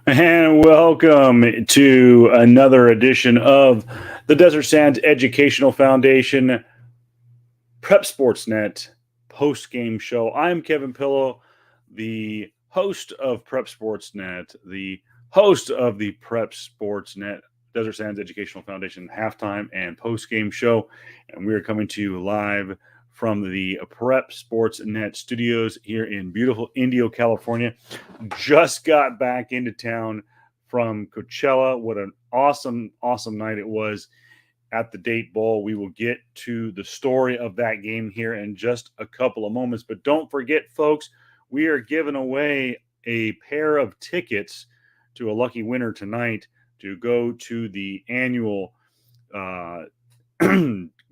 And welcome to another edition of the Desert Sands Educational Foundation Prep Sportsnet post-game show. I'm Kevin Pillow, the host of Prep Sportsnet, the host of the Prep Sportsnet Desert Sands Educational Foundation halftime and post-game show. And we are coming to you live from the Prep Sportsnet studios here in beautiful Indio, California. Just got back into town from Coachella. What an awesome night it was at the Date Bowl. We will get to the story of that game here in just a couple of moments. But don't forget, folks, we are giving away a pair of tickets to a lucky winner tonight to go to the annual uh,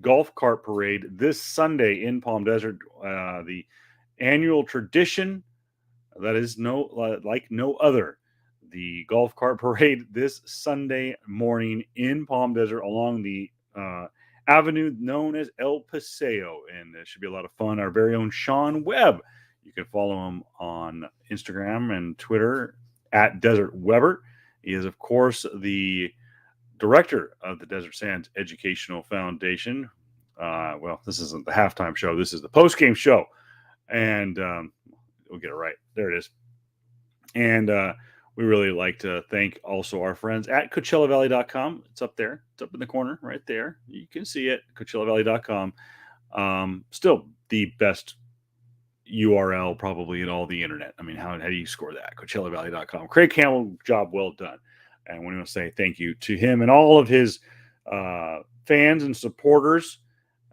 golf cart parade this Sunday in Palm Desert. The annual tradition that is like no other. The golf cart parade this Sunday morning in Palm Desert along the avenue known as El Paseo, and it should be a lot of fun. Our very own Sean Webb, you can follow him on Instagram and Twitter at Desert Weber. He is, of course, the director of the Desert Sands Educational Foundation. Well, this isn't the halftime show. This is the post-game show. And we'll get it right. There it is. And we really like to thank also our friends at CoachellaValley.com. It's up there. It's up in the corner right there. You can see it, CoachellaValley.com. Still the best URL probably in all the internet. I mean, how do you score that? CoachellaValley.com. Craig Campbell, job well done. And we want to say thank you to him and all of his fans and supporters.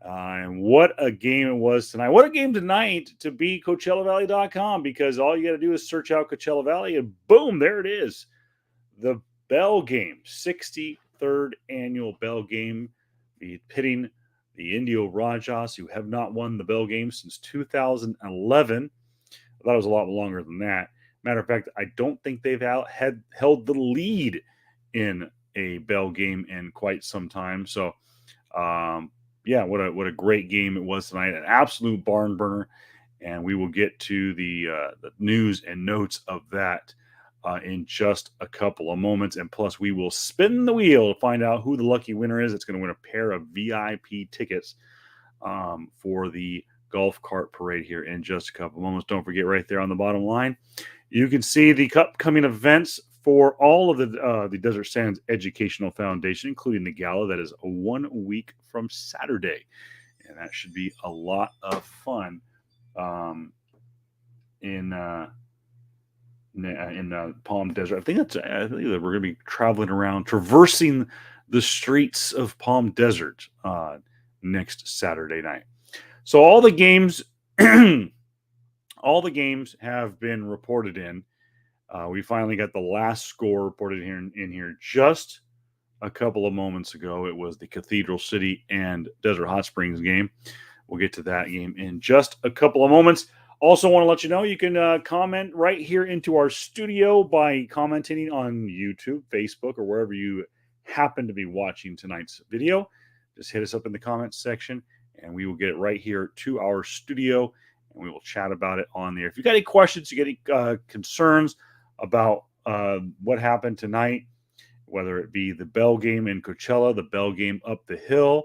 And what a game it was tonight. What a game tonight to be CoachellaValley.com, because all you got to do is search out Coachella Valley and boom, there it is. The Bell Game, 63rd annual Bell Game, pitting the Indio Rajas, who have not won the Bell Game since 2011. I thought it was a lot longer than that. Matter of fact, I don't think they've held the lead in a Bell Game in quite some time. So, yeah, what a great game it was tonight. An absolute barn burner. And we will get to the news and notes of that in just a couple of moments. And plus, we will spin the wheel to find out who the lucky winner is. It's going to win a pair of VIP tickets for the golf cart parade here in just a couple of moments. Don't forget, right there on the bottom line, you can see the upcoming events for all of the Desert Sands Educational Foundation, including the gala that is 1 week from Saturday. And that should be a lot of fun in Palm Desert. I think we're going to be traveling around, traversing the streets of Palm Desert next Saturday night. So all the games, all the games have been reported in. We finally got the last score reported in here just a couple of moments ago. It was the Cathedral City and Desert Hot Springs game. We'll get to that game in just a couple of moments. Also want to let you know you can comment right here into our studio by commenting on YouTube, Facebook, or wherever you happen to be watching tonight's video. Just hit us up in the comments section, and we will get it right here to our studio, and we will chat about it on there. If you got any questions, you got any concerns about what happened tonight, whether it be the Bell Game in Coachella, the Bell Game up the hill,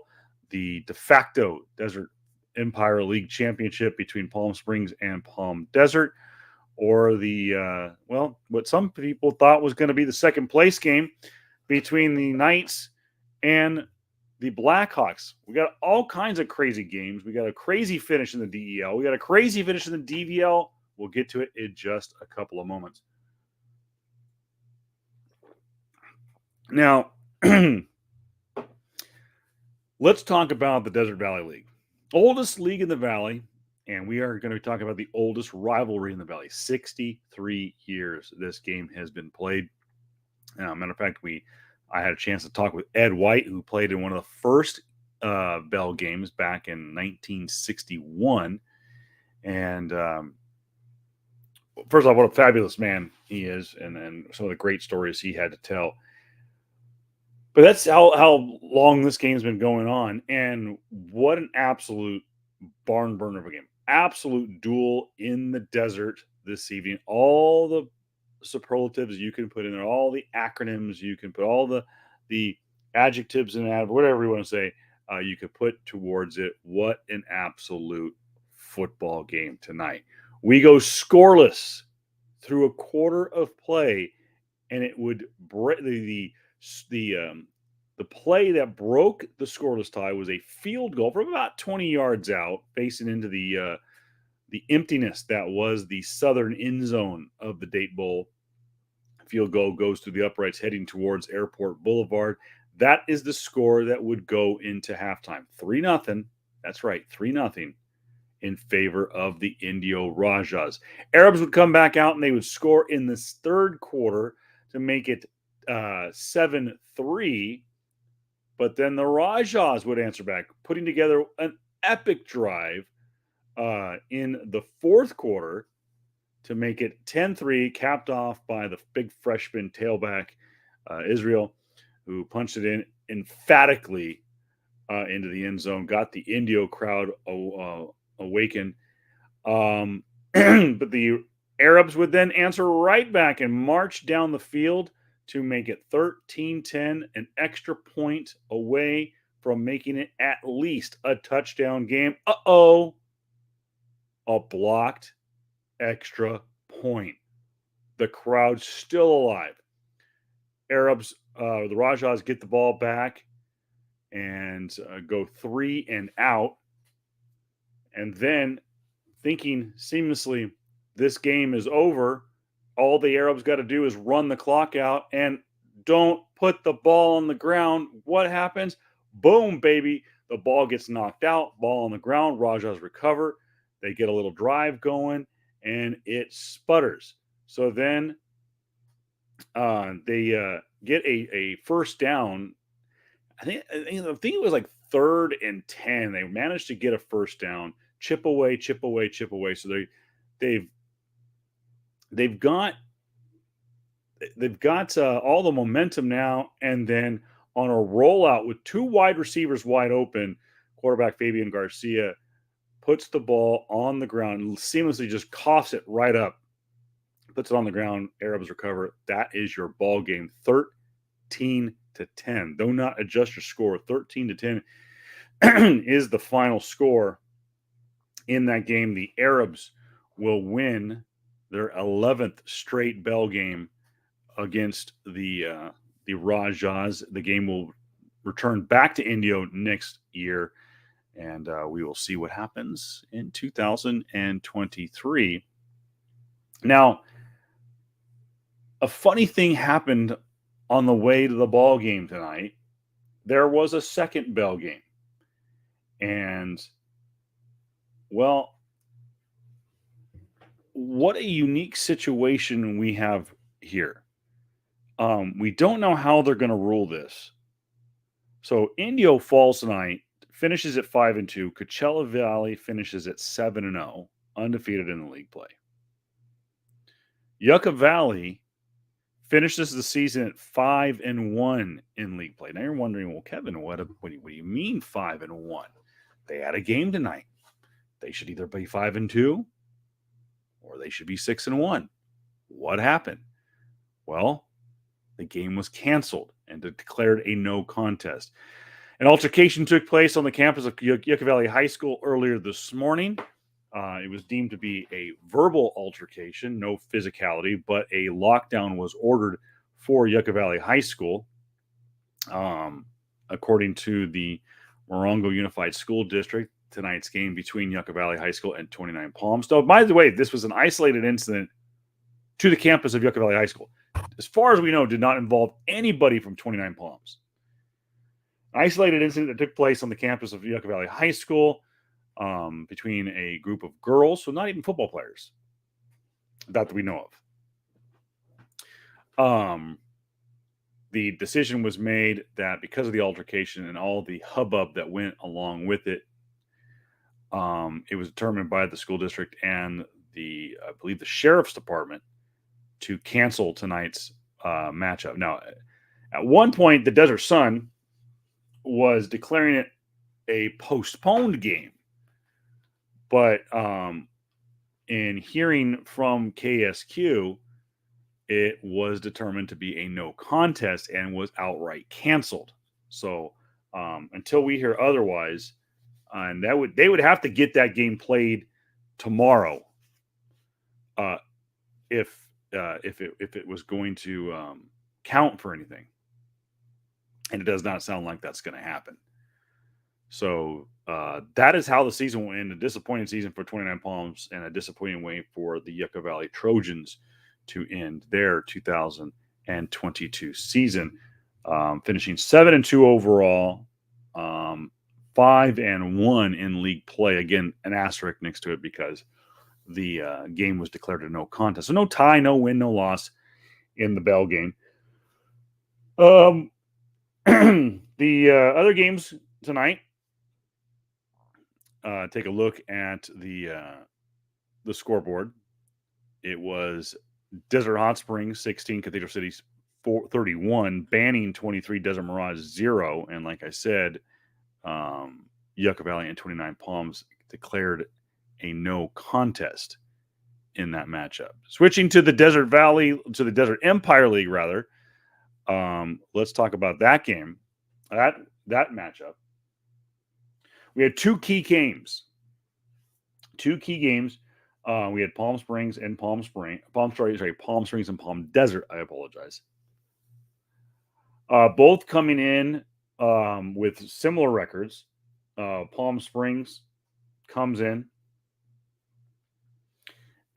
the de facto Desert Empire League Championship between Palm Springs and Palm Desert, or the, what some people thought was going to be the second place game between the Knights and the Blackhawks. We got all kinds of crazy games. We got a crazy finish in the DEL. We got a crazy finish in the DVL. We'll get to it in just a couple of moments. Now, let's talk about the Desert Valley League. Oldest league in the Valley, and we are going to be talking about the oldest rivalry in the Valley. 63 years this game has been played. Matter of fact, I had a chance to talk with Ed White, who played in one of the first Bell games back in 1961. And first of all, what a fabulous man he is, and some of the great stories he had to tell. But that's how long this game's been going on, and what an absolute barn burner of a game. Absolute duel in the desert this evening. All the superlatives you can put in there, all the acronyms you can put, all the adjectives and whatever you want to say, you could put towards it. What an absolute football game tonight. We go scoreless through a quarter of play, and it would break the play that broke the scoreless tie was a field goal from about 20 yards out, facing into the emptiness that was the southern end zone of the Date Bowl. Field goal goes through the uprights heading towards Airport Boulevard. That is the score that would go into halftime. 3-0. That's right, 3-0 in favor of the Indio Rajas. Arabs would come back out and they would score in this third quarter to make it 7-3. But then the Rajas would answer back, putting together an epic drive in the fourth quarter to make it 10-3, capped off by the big freshman tailback, Israel, who punched it in emphatically into the end zone, got the Indio crowd awakened. But the Arabs would then answer right back and march down the field to make it 13-10, an extra point away from making it at least a touchdown game. A blocked extra point. The crowd's still alive. Arabs, the Rajas get the ball back and go 3 and out. And then, thinking seamlessly, this game is over, all the Arabs got to do is run the clock out and don't put the ball on the ground. What happens? Boom, baby. The ball gets knocked out, ball on the ground, Rajas recover. They get a little drive going, and it sputters. So then they get a first down. I think it was like 3rd and 10. They managed to get a first down, chip away. So they've got all the momentum now, and then on a rollout with 2 wide receivers wide open, quarterback Fabian Garcia puts the ball on the ground and seamlessly just coughs it right up, puts it on the ground. Arabs recover. That is your ball game, 13-10. Do not adjust your score. 13-10 is the final score in that game. The Arabs will win their 11th straight bell game against the Rajas. The game will return back to Indio next year, and we will see what happens in 2023. Now, a funny thing happened on the way to the ball game tonight. There was a second bell game, and well, what a unique situation we have here. We don't know how they're going to rule this. So Indio falls tonight, finishes at 5-2. Coachella Valley finishes at 7-0, undefeated in the league play. Yucca Valley finishes the season at 5-1 in league play. Now you're wondering, well, Kevin, what do you mean 5-1? They had a game tonight. They should either be 5-2 or they should be 6-1. What happened? Well, the game was canceled and declared a no contest. An altercation took place on the campus of Yucca Valley High School earlier this morning. It was deemed to be a verbal altercation, no physicality, but a lockdown was ordered for Yucca Valley High School, according to the Morongo Unified School District. Tonight's game between Yucca Valley High School and 29 Palms. So, by the way, this was an isolated incident to the campus of Yucca Valley High School. As far as we know, did not involve anybody from 29 Palms. Isolated incident that took place on the campus of Yucca Valley High School between a group of girls, so not even football players, that we know of. The decision was made that because of the altercation and all the hubbub that went along with it, it was determined by the school district and I believe the sheriff's department to cancel tonight's matchup. Now, at one point, the Desert Sun was declaring it a postponed game, but in hearing from KSQ, it was determined to be a no contest and was outright canceled. So until we hear otherwise, and they would have to get that game played tomorrow, uh, if it was going to count for anything, and it does not sound like that's going to happen. So that is how the season will end. A disappointing season for 29 Palms and a disappointing way for the Yucca Valley Trojans to end their 2022 season, finishing 7-2 overall, 5-1 in league play. Again, an asterisk next to it because the game was declared a no contest. So no tie, no win, no loss in the Bell game. The other games tonight. Take a look at the scoreboard. It was Desert Hot Springs 16, Cathedral City 31, Banning 23, Desert Mirage 0, and like I said, Yucca Valley and 29 Palms declared a no contest in that matchup. Switching to the Desert Empire League, rather. Let's talk about that game, that matchup. We had two key games. We had Palm Springs and Palm Springs and Palm Desert. I apologize. Both coming in with similar records. Palm Springs comes in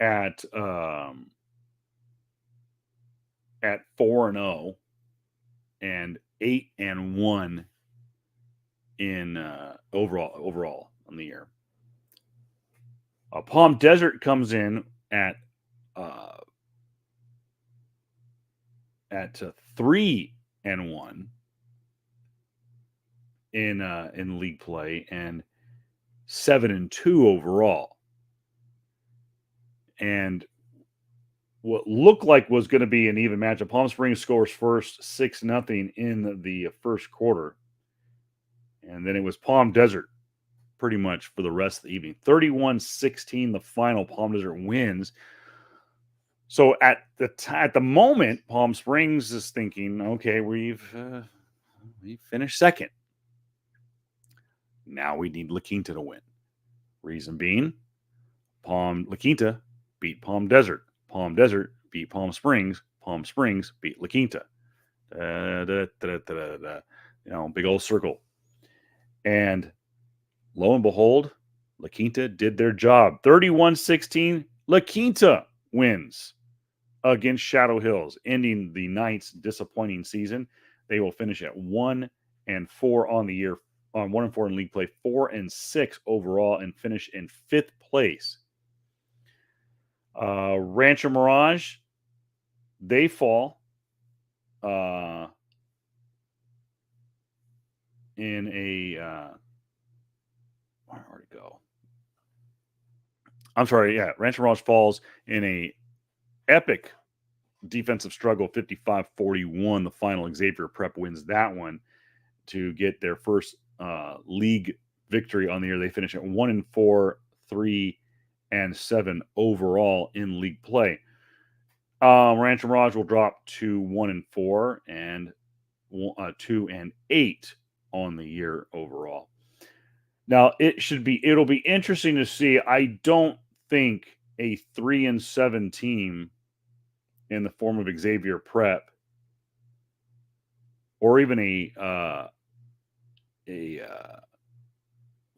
at 4-0 and 8-1 in overall on the year. Palm Desert comes in at 3-1 in league play and 7-2 overall. And what looked like was going to be an even matchup. Palm Springs scores first 6-0 in the first quarter. And then it was Palm Desert pretty much for the rest of the evening. 31-16, the final. Palm Desert wins. So at the moment, Palm Springs is thinking, okay, we've finished second. Now we need La Quinta to win. Reason being, La Quinta beat Palm Desert. Palm Desert beat Palm Springs. Palm Springs beat La Quinta. Big old circle. And lo and behold, La Quinta did their job. 31-16, La Quinta wins against Shadow Hills, ending the Knights' disappointing season. They will finish at 1-4 on the year, on 1-4 in league play, 4-6 overall, and finish in 5th place. Rancho Mirage, they fall in a where did it go? I'm sorry, yeah. Rancho Mirage falls in a epic defensive struggle, 55-41. The final. Xavier Prep wins that one to get their first league victory on the year. They finish at 1-4, 3-7 overall in league play. Rancho Mirage will drop to 1-4 and 2-8 on the year overall. Now it'll be interesting to see. I don't think a 3-7 team in the form of Xavier Prep, or even a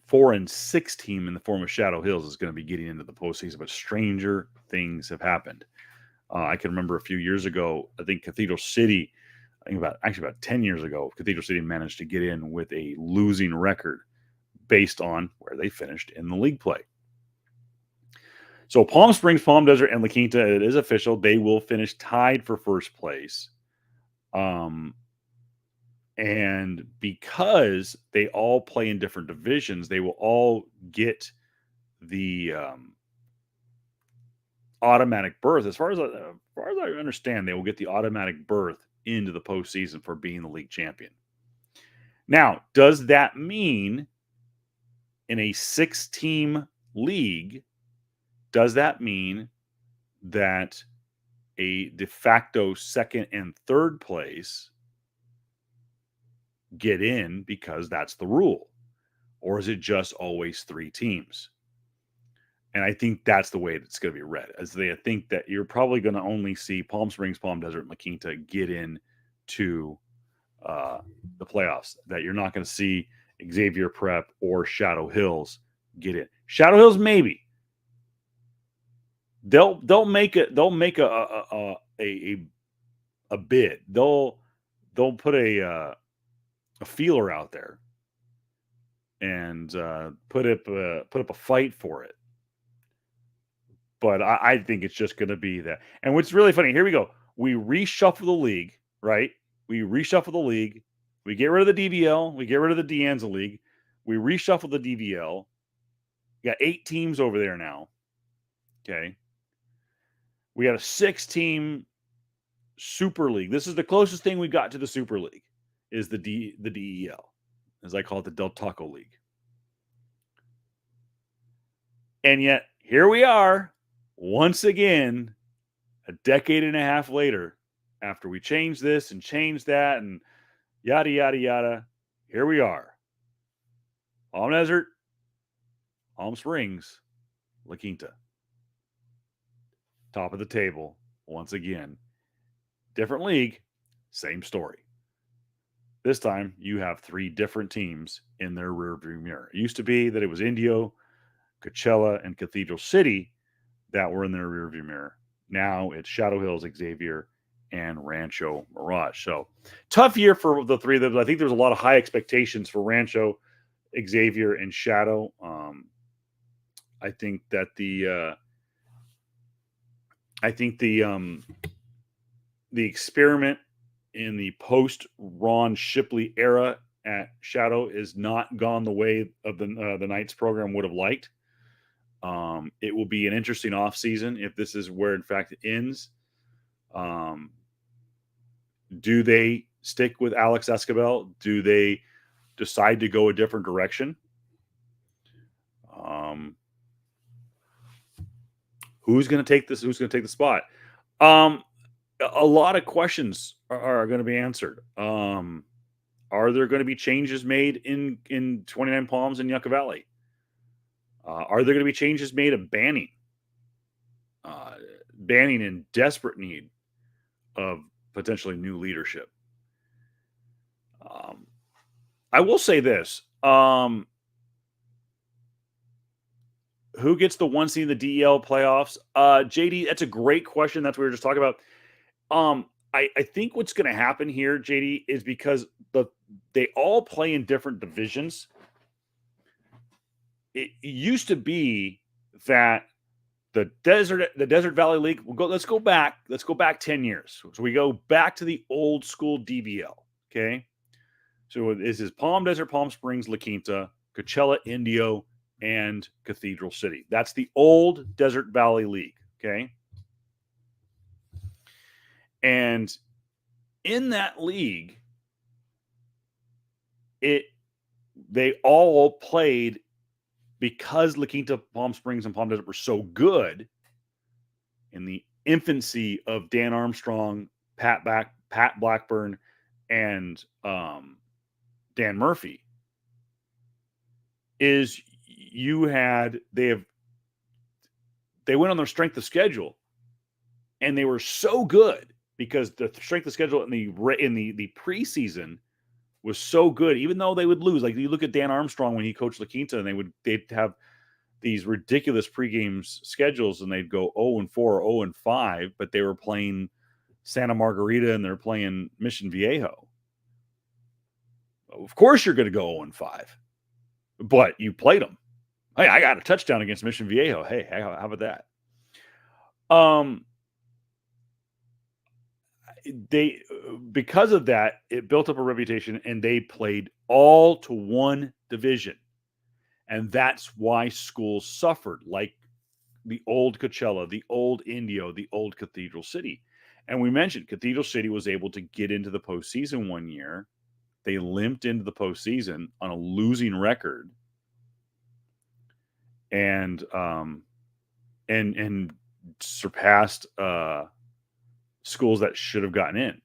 4-6 team in the form of Shadow Hills is going to be getting into the postseason. But stranger things have happened. I can remember a few years ago, I think Cathedral City, about 10 years ago, Cathedral City managed to get in with a losing record based on where they finished in the league play. So Palm Springs, Palm Desert, and La Quinta, it is official. They will finish tied for first place. And because they all play in different divisions, they will all get the automatic berth. As far as I understand, they will get the automatic berth into the postseason for being the league champion. Now, does that mean in a 6-team league, does that mean that a de facto second and third place get in because that's the rule? Or is it just always 3 teams? And I think that's the way it's going to be read. As they think that you're probably going to only see Palm Springs, Palm Desert, and La Quinta get in to the playoffs. That you're not going to see Xavier Prep or Shadow Hills get in. Shadow Hills maybe. They'll make a bid. They'll put a feeler out there and put up a fight for it. But I think it's just going to be that. And what's really funny, here we go. We reshuffle the league, right? We reshuffle the league. We get rid of the DVL. We get rid of the De Anza League. We reshuffle the DVL. We got 8 teams over there now. Okay. We got a 6-team Super League. This is the closest thing we got to the Super League, is the DEL, as I call it, the Del Taco League. And yet, here we are, once again, a decade and a half later, after we changed this and changed that and yada, yada, yada, here we are. Palm Desert, Palm Springs, La Quinta. Top of the table, once again. Different league, same story. This time, you have 3 different teams in their rearview mirror. It used to be that it was Indio, Coachella, and Cathedral City that were in their rearview mirror. Now it's Shadow Hills, Xavier, and Rancho Mirage. So tough year for the 3 of them. I think there's a lot of high expectations for Rancho, Xavier, and Shadow. I think that the experiment in the post Ron Shipley era at Shadow is not gone the way of the Knights program would have liked. It will be an interesting offseason if this is where, in fact, it ends. Do they stick with Alex Escobar? Do they decide to go a different direction? Who's going to take this? Who's going to take the spot? A lot of questions are going to be answered. Are there going to be changes made in 29 Palms and Yucca Valley? Are there going to be changes made of Banning? Banning in desperate need of potentially new leadership. I will say this. Who gets the 1 seed in the DEL playoffs? JD, that's a great question. That's what we were just talking about. I think what's going to happen here, JD, is because they all play in different divisions. It used to be that the Desert Valley League. Let's go back 10 years. So we go back to the old school DVL. Okay, so this is Palm Desert, Palm Springs, La Quinta, Coachella, Indio, and Cathedral City. That's the old Desert Valley League. Okay. And in that league, they all played because La Quinta, Palm Springs, and Palm Desert were so good in the infancy of Dan Armstrong, Pat Blackburn, and Dan Murphy. Is they went on their strength of schedule, and they were so good because the strength of schedule in the preseason was so good, even though they would lose. Like you look at Dan Armstrong when he coached La Quinta, and they'd have these ridiculous pregame schedules, and they'd go 0-4, 0-5, but they were playing Santa Margarita and they're playing Mission Viejo. Of course, you're going to go 0-5, but you played them. Hey, I got a touchdown against Mission Viejo. Hey, how about that? Because of that, it built up a reputation, and they played all to one division. And that's why schools suffered, like the old Coachella, the old Indio, the old Cathedral City. And we mentioned Cathedral City was able to get into the postseason one year. They limped into the postseason on a losing record. And surpassed schools that should have gotten in.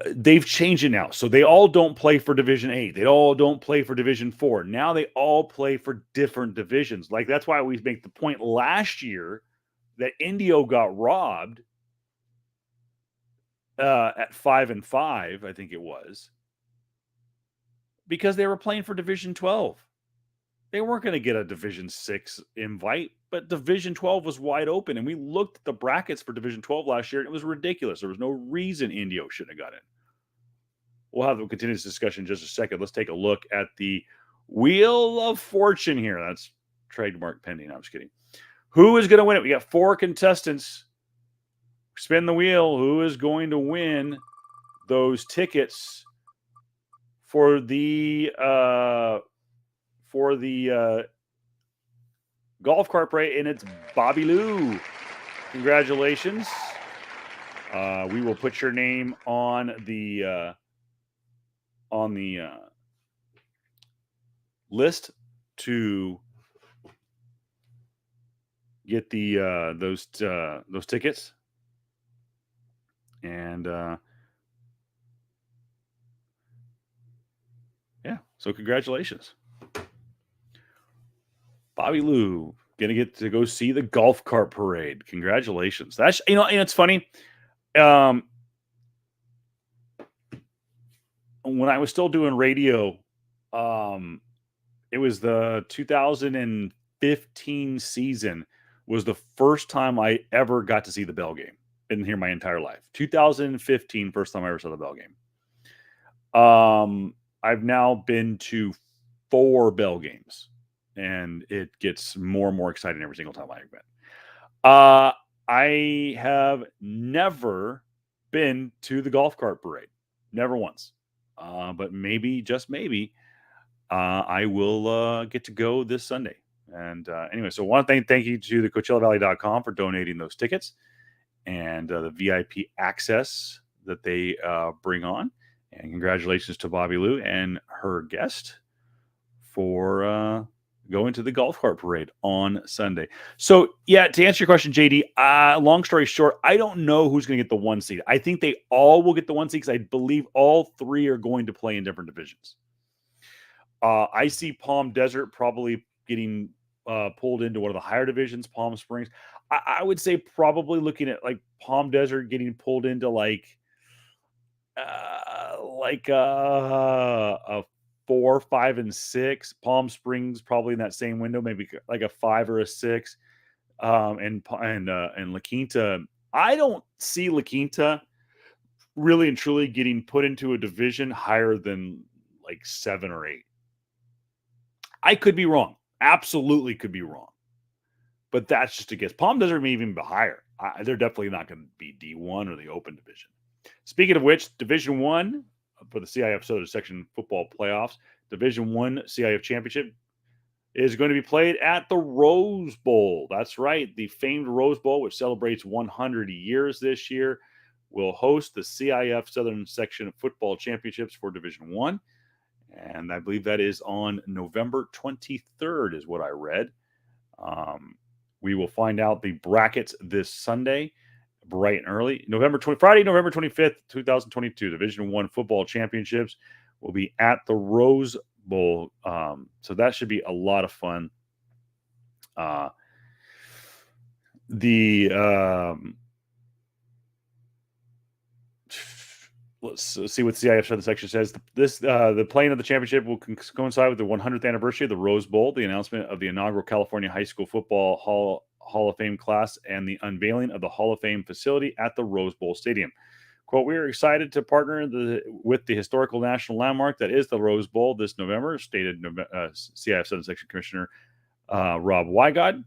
They've changed it now. So they all don't play for Division 8. They all don't play for Division 4. Now they all play for different divisions. Like, that's why we make the point last year that Indio got robbed at 5-5, I think it was, because they were playing for Division 12. They weren't going to get a Division 6 invite, but Division 12 was wide open. And we looked at the brackets for Division 12 last year, and it was ridiculous. There was no reason Indio shouldn't have got in. We'll have a continuous discussion in just a second. Let's take a look at the Wheel of Fortune here. That's trademark pending. I'm just kidding. Who is going to win it? We got 4 contestants. Spin the wheel. Who is going to win those tickets for the golf cart parade? And it's Bobby Lou. Congratulations. We will put your name on the list to get the those tickets. And yeah, so congratulations. Bobby Lou gonna get to go see the golf cart parade. Congratulations. That's, and it's funny. When I was still doing radio, it was the 2015 season was the first time I ever got to see the Bell game. Been here my entire life. 2015, first time I ever saw the Bell game. I've now been to 4 Bell games, and it gets more and more exciting every single time I've been. I have never been to the golf cart parade. Never once. But maybe, just maybe, I will get to go this Sunday. And anyway, so I want to thank you to the CoachellaValley.com for donating those tickets and the VIP access that they bring on. And congratulations to Bobby Lou and her guest for going to the golf cart parade on Sunday. So, yeah, to answer your question, JD, long story short, I don't know who's going to get the 1 seed. I think they all will get the 1 seed because I believe all 3 are going to play in different divisions. I see Palm Desert probably getting pulled into one of the higher divisions, Palm Springs. I would say probably looking at like Palm Desert getting pulled into like a 4, 5, and 6. Palm Springs probably in that same window, maybe like a 5 or a 6. And La Quinta, I don't see La Quinta really and truly getting put into a division higher than like 7 or 8. I could be wrong. Absolutely could be wrong. But that's just a guess. Palm Desert may even be higher. They're definitely not going to be D1 or the open division. Speaking of which, Division 1 for the CIF Southern Section Football Playoffs, Division 1 CIF Championship is going to be played at the Rose Bowl. That's right. The famed Rose Bowl, which celebrates 100 years this year, will host the CIF Southern Section Football Championships for Division 1. And I believe that is on November 23rd is what I read. We will find out the brackets this Sunday, bright and early. Friday, November 25th, 2022, Division 1 Football Championships will be at the Rose Bowl. So that should be a lot of fun. Let's see what CIF Southern Section says. The playing of the championship will coincide with the 100th anniversary of the Rose Bowl, the announcement of the inaugural California High School Football Hall of Fame class, and the unveiling of the Hall of Fame facility at the Rose Bowl Stadium. Quote, we are excited to partner with the historical national landmark that is the Rose Bowl this November, stated CIF Southern Section Commissioner Rob Wygod.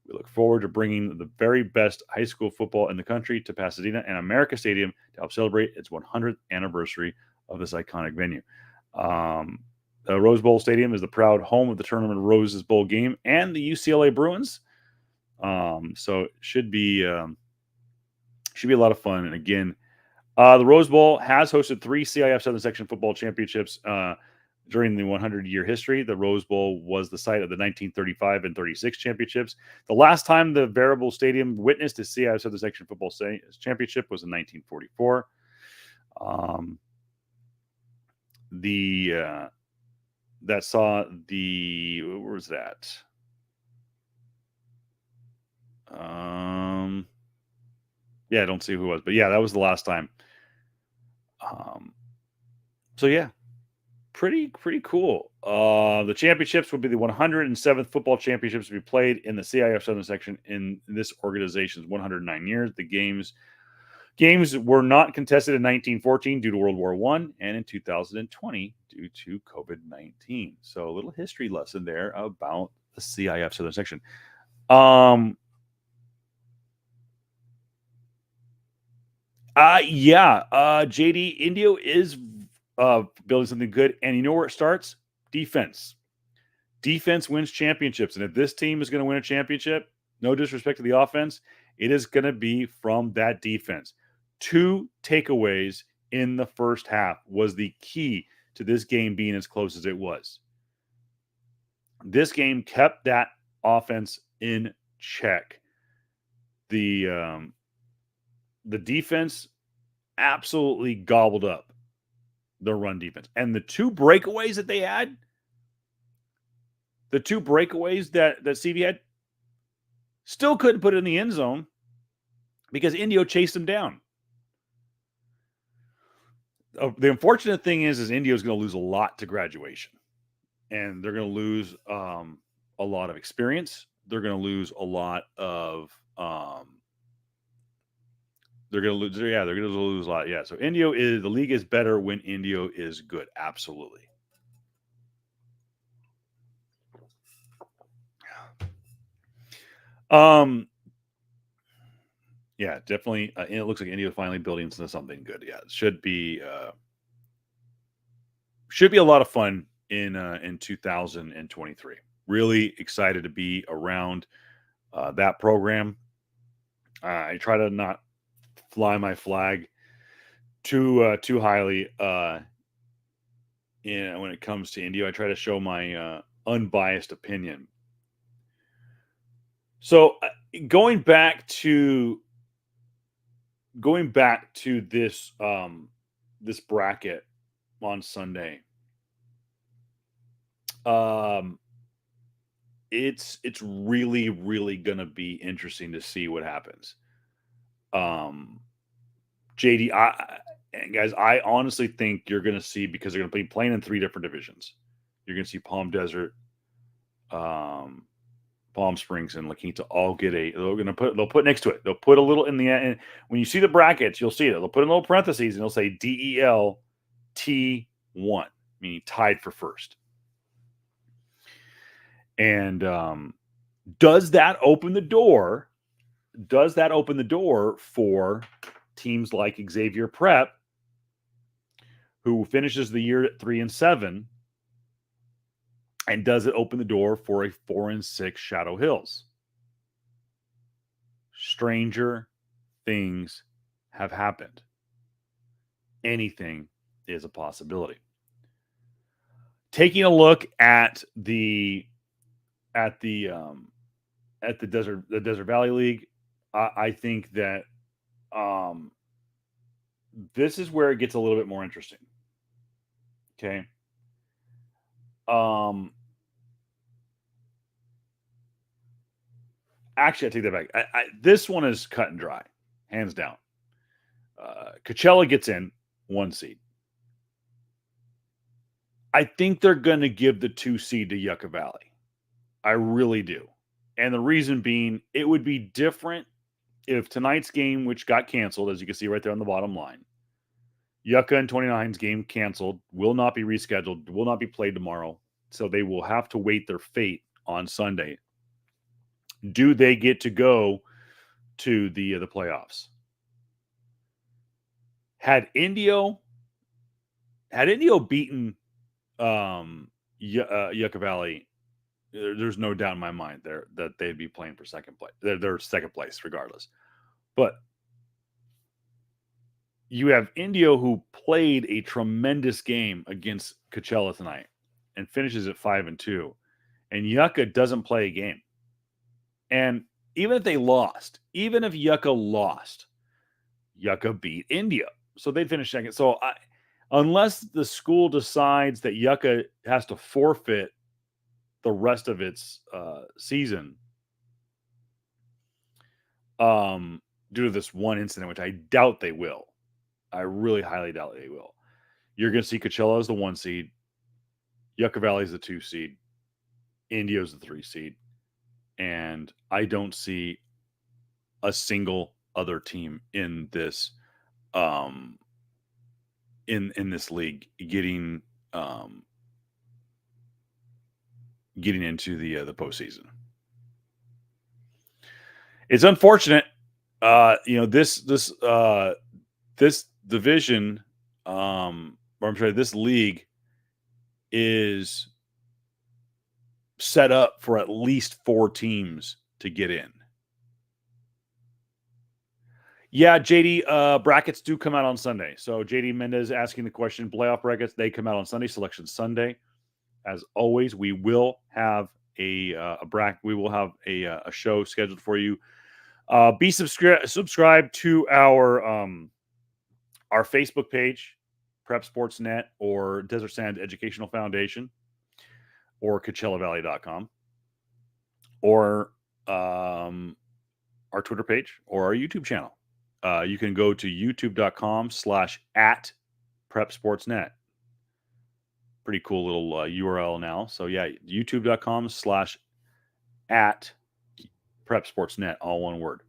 We look forward to bringing the very best high school football in the country to Pasadena and America Stadium to help celebrate its 100th anniversary of this iconic venue. The Rose Bowl Stadium is the proud home of the Tournament of Roses Bowl game and the UCLA Bruins. So it should be a lot of fun. And again, the Rose Bowl has hosted 3 CIF Southern Section football championships During the 100-year history, the Rose Bowl was the site of the 1935 and 36 championships. The last time the Variable Stadium witnessed a CIF Southern Section football championship was in 1944. That saw the, where was that? Yeah, I don't see who it was, but yeah, that was the last time. So yeah, pretty cool. The championships would be the 107th football championships to be played in the CIF Southern Section in this organization's 109 years. The games were not contested in 1914 due to World War I, and in 2020 due to COVID-19. So a little history lesson there about the CIF Southern Section. JD, Indio is building something good, and you know where it starts? Defense. Defense wins championships, and if this team is going to win a championship, no disrespect to the offense, it is going to be from that defense. 2 takeaways in the first half was the key to this game being as close as it was. This game kept that offense in check. The defense absolutely gobbled up the run defense. And the 2 breakaways that they had, that CV had, still couldn't put it in the end zone because Indio chased them down. The unfortunate thing is Indio is going to lose a lot to graduation. And they're going to lose a lot of experience. They're going to lose a lot of they're going to lose a lot. Yeah. So the league is better when Indio is good. Absolutely. Yeah, definitely. It looks like Indio finally building into something good. Yeah, it should be a lot of fun in 2023. Really excited to be around that program. I try to not fly my flag too highly when it comes to Indio. I try to show my unbiased opinion. So going back to this this bracket on Sunday, it's really gonna be interesting to see what happens. JD, guys, I honestly think you're gonna see, because they're gonna be playing in 3 different divisions. You're gonna see Palm Desert, Palm Springs, and La Quinta all get they'll put next to it. They'll put a little in the end. When you see the brackets, you'll see it. They'll put in little parentheses and they'll say DEL T1, meaning tied for first. And does that open the door? Does that open the door for teams like Xavier Prep, who finishes the year at 3-7? And does it open the door for a 4-6 Shadow Hills? Stranger things have happened. Anything is a possibility. Taking a look at the Desert Valley League, I think that this is where it gets a little bit more interesting. Okay. Actually, I take that back. This one is cut and dry, hands down. Coachella gets in 1 seed. I think they're going to give the 2 seed to Yucca Valley. I really do. And the reason being, it would be different if tonight's game, which got canceled, as you can see right there on the bottom line, Yucca and 29's game canceled, will not be rescheduled, will not be played tomorrow. So they will have to wait their fate on Sunday. Do they get to go to the playoffs? Had Indio beaten Yucca Valley, there's no doubt in my mind there that they'd be playing for second place. They're second place regardless. But you have Indio, who played a tremendous game against Coachella tonight. and finishes at 5-2, and Yucca doesn't play a game. And even if Yucca lost, Yucca beat India, so they'd finish second. So unless the school decides that Yucca has to forfeit the rest of its season, due to this one incident, which I doubt they will. I really highly doubt they will. You're going to see Coachella as the 1 seed, Yucca Valley is the 2 seed, India is the 3 seed, and I don't see a single other team in this in this league getting into the postseason. It's unfortunate. This division, this league is set up for at least 4 teams to get in. Yeah, JD, brackets do come out on Sunday. So JD Mendez asking the question, playoff brackets, they come out on Sunday, Selection Sunday. As always, we will have a show scheduled for you. Be subscribed to our Facebook page, Prep Sports Net, or Desert Sands Educational Foundation, or CoachellaValley.com, or our Twitter page, or our YouTube channel. You can go to youtube.com/@PrepSportsNet. Pretty cool little URL now. So yeah, youtube.com/@PrepSportsNet, all one word.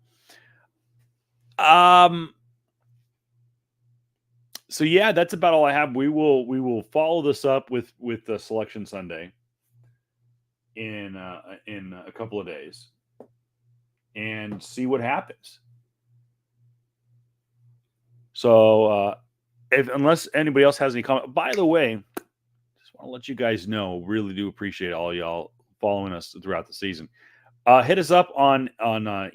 So yeah, that's about all I have. We will follow this up with the Selection Sunday in a couple of days and see what happens. So unless anybody else has any comment, by the way, just want to let you guys know, really do appreciate all y'all following us throughout the season. Hit us up on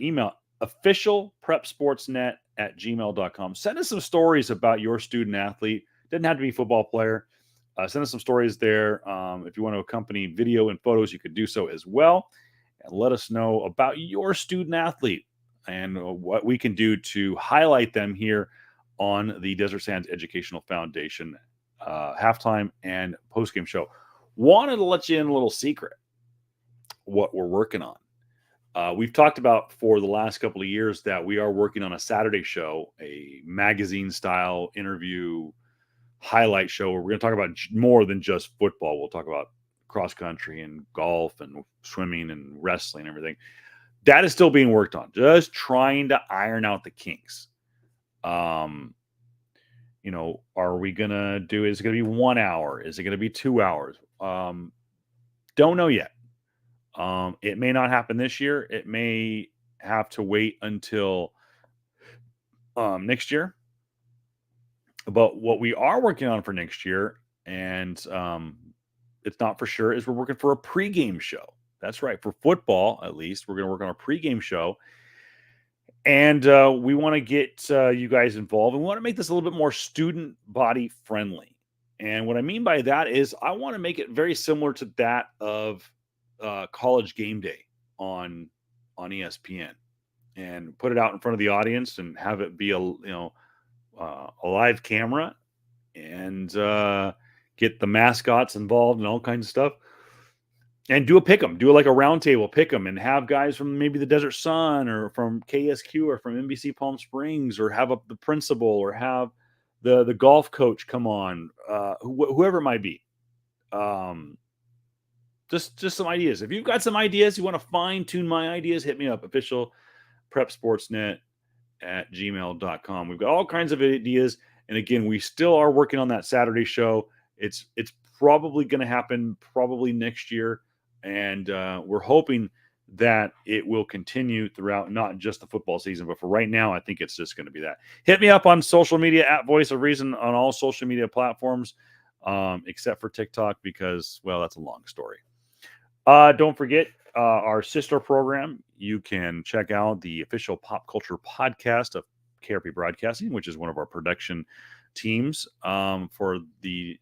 email, officialprepsportsnet@gmail.com. Send us some stories about your student athlete. Doesn't have to be a football player. Send us some stories there. If you want to accompany video and photos, you could do so as well. And let us know about your student athlete and what we can do to highlight them here on the Desert Sands Educational Foundation halftime and postgame show. Wanted to let you in a little secret what we're working on. We've talked about for the last couple of years that we are working on a Saturday show, a magazine-style interview highlight show where we're going to talk about more than just football. We'll talk about cross-country and golf and swimming and wrestling and everything. That is still being worked on, just trying to iron out the kinks. Are we going to do, is it going to be 1 hour? Is it going to be 2 hours? Don't know yet. It may not happen this year. It may have to wait until next year. But what we are working on for next year, and it's not for sure, is we're working for a pregame show. That's right. For football, at least, we're going to work on a pregame show. And we want to get you guys involved. And we want to make this a little bit more student body friendly. And what I mean by that is I want to make it very similar to that of College Game Day on ESPN, and put it out in front of the audience and have it be a live camera, and get the mascots involved and all kinds of stuff, and do a pick 'em, do like a round table pick 'em, and have guys from maybe the Desert Sun or from KSQ or from NBC Palm Springs, or have the principal, or have the golf coach come on, whoever it might be. Just some ideas. If you've got some ideas, you want to fine tune my ideas, hit me up, officialprepsportsnet@gmail.com. We've got all kinds of ideas. And again, we still are working on that Saturday show. It's probably going to happen probably next year. And we're hoping that it will continue throughout not just the football season, but for right now, I think it's just going to be that. Hit me up on social media @Voice of Reason on all social media platforms, except for TikTok, because, well, that's a long story. Don't forget our sister program. You can check out the official pop culture podcast of KRP Broadcasting, which is one of our production teams for the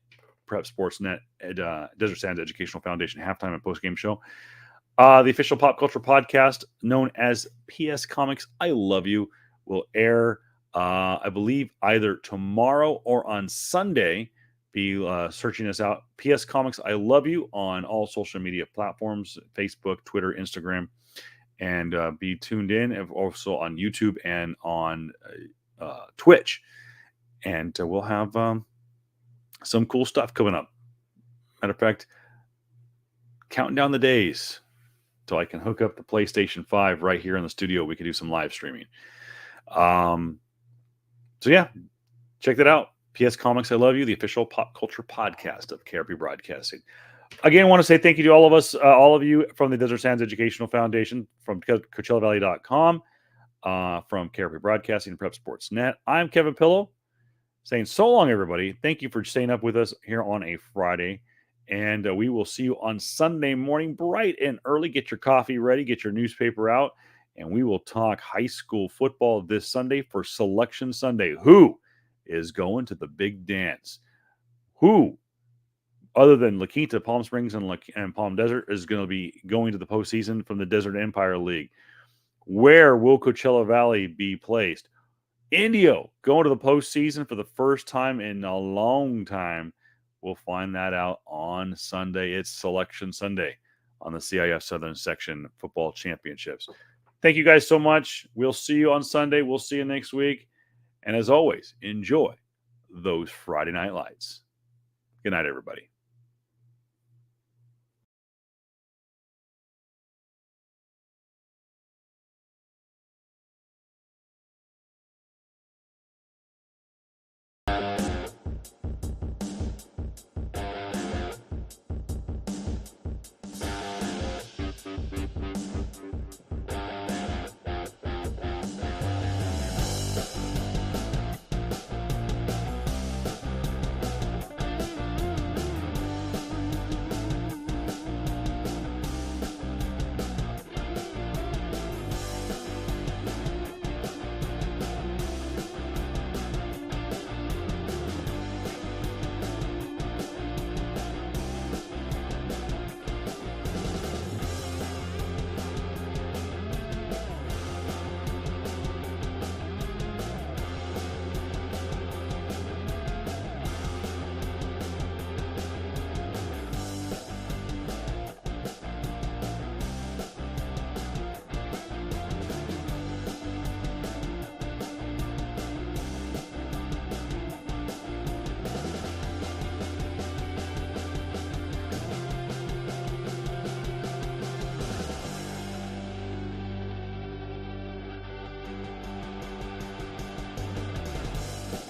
Prep Sportsnet, Desert Sands Educational Foundation halftime and postgame show. The official pop culture podcast known as PS Comics I Love You will air, I believe, either tomorrow or on Sunday. Be searching us out. PS Comics I Love You on all social media platforms, Facebook, Twitter, Instagram, and be tuned in, and also on YouTube and on Twitch. And we'll have some cool stuff coming up. Matter of fact, counting down the days so I can hook up the PlayStation 5 right here in the studio. We can do some live streaming. So yeah, check that out. PS Comics I Love You, the official pop culture podcast of KRP Broadcasting. Again, I want to say thank you to all of us, all of you from the Desert Sands Educational Foundation, from CoachellaValley.com, from KRP Broadcasting and Prep Sportsnet. I'm Kevin Pillow, saying so long, everybody. Thank you for staying up with us here on a Friday. And we will see you on Sunday morning, bright and early. Get your coffee ready, get your newspaper out, and we will talk high school football this Sunday for Selection Sunday. Who is going to the big dance? Who, other than La Quinta, Palm Springs, and Palm Desert, is going to be going to the postseason from the Desert Empire League? Where will Coachella Valley be placed? Indio going to the postseason for the first time in a long time. We'll find that out on Sunday. It's Selection Sunday on the CIF Southern Section Football Championships. Thank you guys so much. We'll see you on Sunday. We'll see you next week. And as always, enjoy those Friday night lights. Good night, everybody.